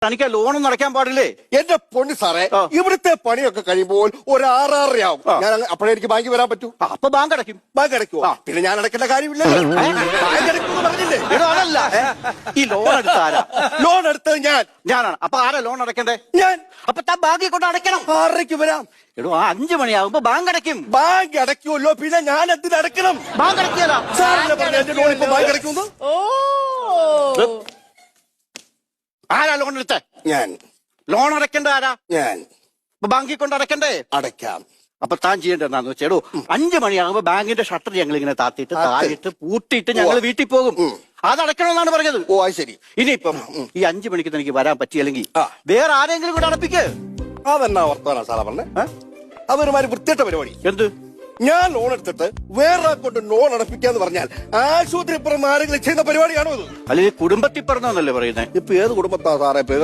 തനിക്ക് ലോണൊന്നും അടയ്ക്കാൻ പാടില്ലേ? എന്റെ പൊണ്ണു സാറേ, ഇവിടുത്തെ പണിയൊക്കെ കഴിയുമ്പോൾ ഒരു 6:30 ഞാൻ അപ്പോഴേ എനിക്ക് ബാങ്കിൽ വരാൻ പറ്റൂ. അപ്പൊ ബാങ്ക് അടയ്ക്കും. ബാങ്ക് അടയ്ക്കുവോ? പിന്നെ ഞാൻ അടയ്ക്കേണ്ട കാര്യമില്ലല്ലോ. ബാങ്ക് അടയ്ക്കുമെന്ന് പറഞ്ഞില്ലേ? എടോ അതല്ല, ഈ ലോൺ എടുത്ത ആരാ? ലോൺ എടുത്തത് ഞാനാണ്. അപ്പൊ ആരാ ലോൺ അടയ്ക്കണ്ടേ? ഞാൻ. അപ്പൊ താൻ ബാങ്കിൽ കൊണ്ട് അടയ്ക്കണം. 6:30 വരാം. എടോ 5 മണിയാകുമ്പോ ബാങ്ക് അടയ്ക്കും. ബാങ്ക് അടയ്ക്കുമല്ലോ, പിന്നെ ഞാൻ എന്തിന് അടയ്ക്കണം? ബാങ്ക് അടയ്ക്കല. സാറിനെ പറഞ്ഞു എന്റെ ലോൺ ഇപ്പൊ ബാങ്ക് അടയ്ക്കുന്നു. ആരാ ലോൺ എടുത്തേ? ഞാൻ. ലോൺ അടയ്ക്കണ്ട ആരാ? ഞാൻ. അപ്പൊ ബാങ്കിൽ കൊണ്ട് അടയ്ക്കണ്ടേ? അടയ്ക്കാം. അപ്പൊ താൻ ചെയ്യേണ്ടതെന്നാന്ന് വെച്ചേടോ, 5 മണിയാകുമ്പോ ബാങ്കിന്റെ ഷട്ടർ ഞങ്ങൾ ഇങ്ങനെ താത്തിയിട്ട് താഴിട്ട് പൂട്ടിയിട്ട് ഞങ്ങൾ വീട്ടിൽ പോകും. അത് അടയ്ക്കണമെന്നാണ് പറഞ്ഞത്. ഓ അത് ശരി. ഇനിയിപ്പം ഈ 5 മണിക്ക് തനിക്ക് വരാൻ പറ്റിയില്ലെങ്കിൽ വേറെ ആരെങ്കിലും കൂടെ അടപ്പിക്ക്. അതെന്നാ വർത്തമാനാ സാറാ പറഞ്ഞേ? അതൊരുമാതിരി വൃത്തിയിട്ട പരിപാടി. എന്ത്? ഞാൻ ലോൺ എടുത്തിട്ട് വേറെ കൊണ്ട് ലോൺ അടപ്പിക്കാന്ന് പറഞ്ഞാൽ ആശുപത്രി പുറം ആരെങ്കിലും ചെയ്യുന്ന പരിപാടിയാണോ ഇത്? അല്ലെങ്കിൽ കുടുംബത്തിൽ പറഞ്ഞല്ലേ പറയുന്നത്? ഇപ്പൊ ഏത് കുടുംബത്താ സാറേ പേര്?